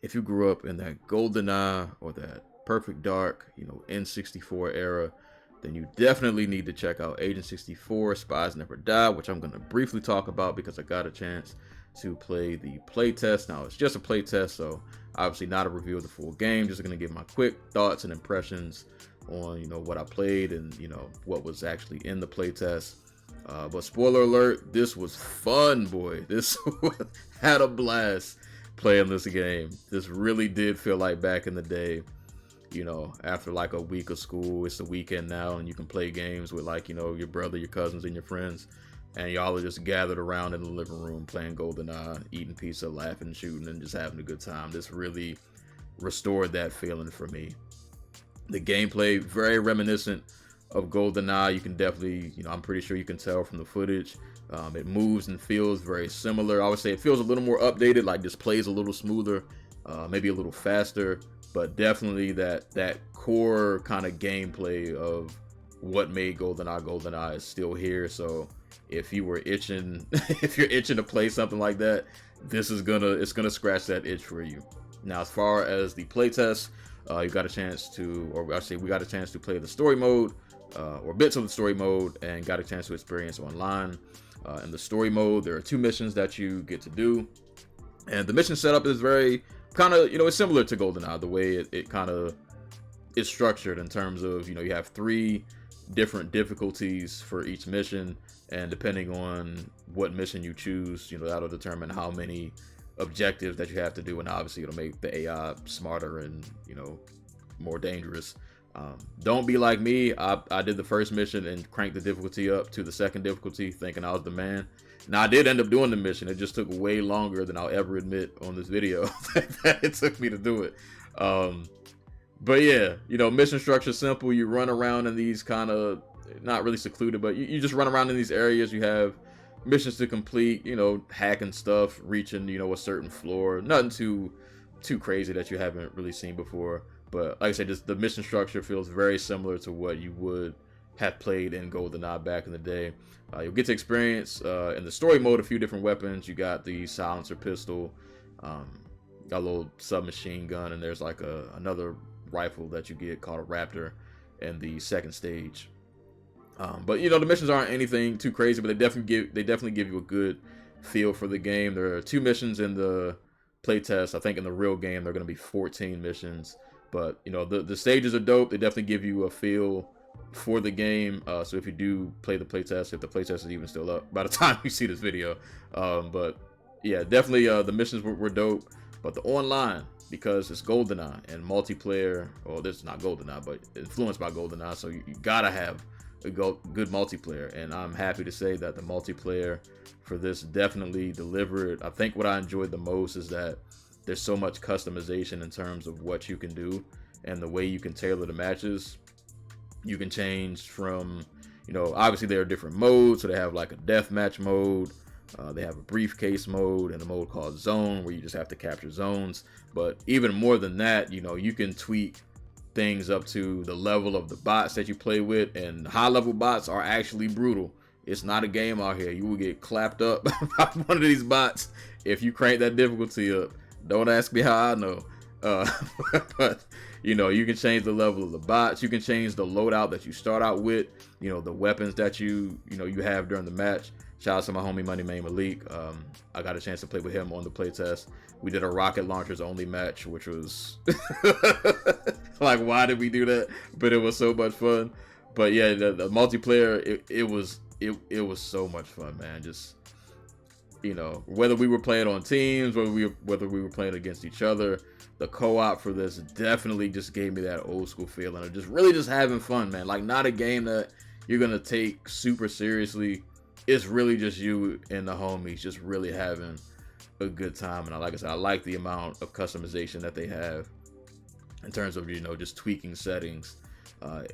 if you grew up in that Goldeneye or that Perfect Dark, N64 era, then you definitely need to check out Agent 64, Spies Never Die, which I'm going to briefly talk about because I got a chance to play the playtest. Now, it's just a playtest, so obviously not a review of the full game. Just going to give my quick thoughts and impressions on, what I played and, what was actually in the playtest. But spoiler alert, this was fun, boy. This had a blast playing this game. This really did feel like back in the day, after like a week of school. It's the weekend now, and you can play games with like, your brother, your cousins, and your friends. And y'all are just gathered around in the living room playing GoldenEye, eating pizza, laughing, shooting, and just having a good time. This really restored that feeling for me. The gameplay, very reminiscent of GoldenEye. You can definitely, I'm pretty sure you can tell from the footage. It moves and feels very similar. I would say it feels a little more updated, like just plays a little smoother, maybe a little faster, but definitely that core kind of gameplay of what made GoldenEye is still here. So if you were itching, if you're itching to play something like that, it's gonna scratch that itch for you. Now, as far as the playtest, you got a chance to, or I say we got a chance to play the story mode, or bits of the story mode, and got a chance to experience online. In the story mode, there are 2 missions that you get to do, and the mission setup is very kind of, it's similar to GoldenEye, the way it kind of is structured in terms of, you have 3 different difficulties for each mission, and depending on what mission you choose, that'll determine how many objectives that you have to do, and obviously it'll make the AI smarter and, more dangerous. Don't be like me. I did the first mission and cranked the difficulty up to the second difficulty, thinking I was the man. Now, I did end up doing the mission. It just took way longer than I'll ever admit on this video that it took me to do it. But yeah, mission structure simple. You run around in these kind of, not really secluded, but you just run around in these areas. You have missions to complete, hacking stuff, reaching, a certain floor. Nothing too crazy that you haven't really seen before. But like I said, just the mission structure feels very similar to what you would have played in GoldenEye back in the day. You'll get to experience in the story mode a few different weapons. You got the silencer pistol, got a little submachine gun, and there's like another rifle that you get called a Raptor in the second stage. But the missions aren't anything too crazy, but they definitely give you a good feel for the game. There are 2 missions in the playtest. I think in the real game there are going to be 14 missions. But the stages are dope. They definitely give you a feel for the game. So if you do play the playtest, if the playtest is even still up by the time you see this video, but yeah, definitely the missions were dope. But the online, because it's GoldenEye and multiplayer, or this is not GoldenEye, but influenced by GoldenEye, so you gotta have a good multiplayer. And I'm happy to say that the multiplayer for this definitely delivered. I think what I enjoyed the most is that there's so much customization in terms of what you can do and the way you can tailor the matches. You can change from, obviously there are different modes. So they have like a deathmatch mode. They have a briefcase mode and a mode called zone where you just have to capture zones. But even more than that, you can tweak things up to the level of the bots that you play with. And high level bots are actually brutal. It's not a game out here. You will get clapped up by one of these bots if you crank that difficulty up. Don't ask me how I know. But you can change the level of the bots. You can change the loadout that you start out with. The weapons that you have during the match. Shout out to my homie Money Man Malik. I got a chance to play with him on the playtest. We did a rocket launchers only match, which was like, why did we do that? But it was so much fun. But yeah, the multiplayer, it was so much fun, man. Just whether we were playing on teams, whether we were playing against each other, the co-op for this definitely just gave me that old school feeling of just having fun, man. Like, not a game that you're gonna take super seriously. It's really just you and the homies just really having a good time. And like I said, I like the amount of customization that they have in terms of just tweaking settings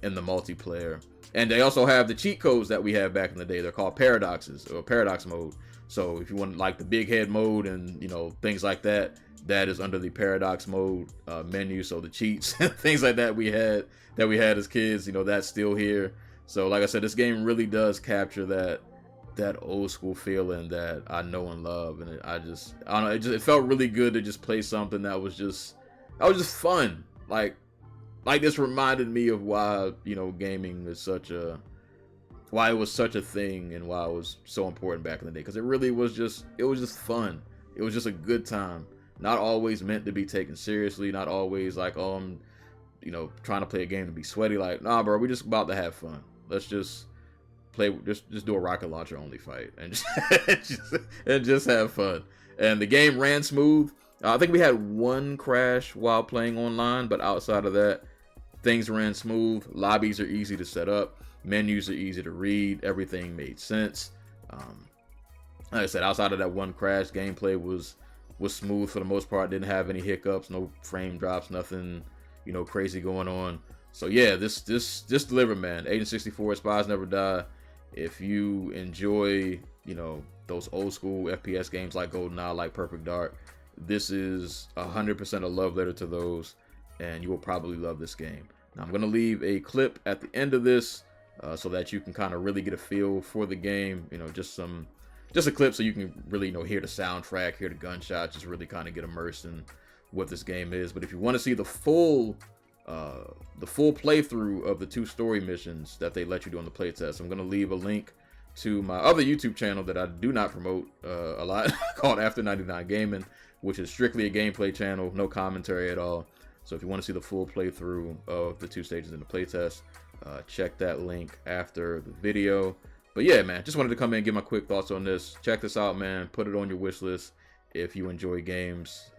in the multiplayer. And they also have the cheat codes that we had back in the day. They're called paradoxes, or paradox mode. So if you want like the big head mode and things like that, that is under the paradox mode menu. So the cheats and things like that we had as kids, that's still here. So like I said, this game really does capture that that old school feeling that I know and love, and I don't know, it felt really good to just play something that was just fun. Like this reminded me of why, you know, gaming is why it was such a thing and why it was so important back in the day, because it was just fun. It was just a good time. Not always meant to be taken seriously. Not always like, oh, I'm, you know, trying to play a game to be sweaty. Like, nah, bro, we just about to have fun. Let's just play, just do a rocket launcher only fight and just have fun. And the game ran smooth. I think we had one crash while playing online, but outside of that, things ran smooth. Lobbies are easy to set up. Menus are easy to read. Everything made sense. Like I said, outside of that one crash, gameplay was smooth for the most part. Didn't have any hiccups, no frame drops, nothing, you know, crazy going on. So yeah, this delivered, man. Agent 64, Spies Never Die. If you enjoy, you know, those old school FPS games like Goldeneye, like Perfect Dark, this is 100% a love letter to those, and you will probably love this game. Now I'm gonna leave a clip at the end of this so that you can kind of really get a feel for the game. You know, just a clip so you can really, you know, hear the soundtrack, hear the gunshots, just really kind of get immersed in what this game is. But if you want to see the full playthrough of the 2 story missions that they let you do on the playtest, I'm gonna leave a link to my other YouTube channel that I do not promote a lot called After 99 Gaming, which is strictly a gameplay channel, no commentary at all. So if you want to see the full playthrough of the 2 stages in the playtest, check that link after the video. But yeah, man, just wanted to come in and give my quick thoughts on this. Check this out, man. Put it on your wish list if you enjoy games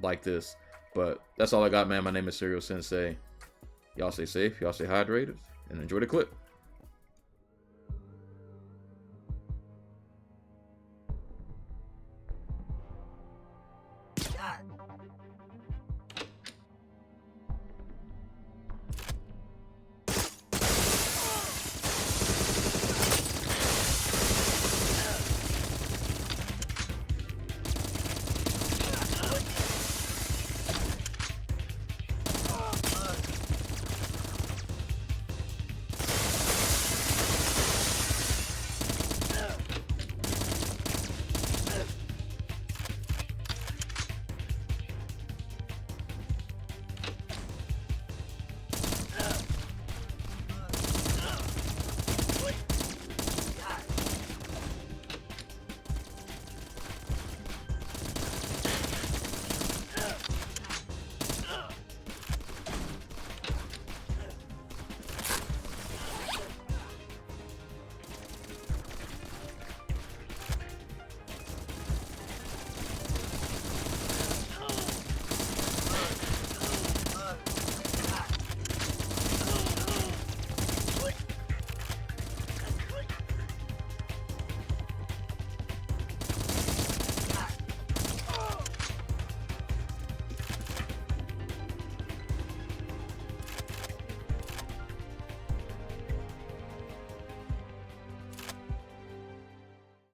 like this. But that's all I got, man. My name is Serial Sensei. Y'all stay safe, y'all stay hydrated, and enjoy the clip.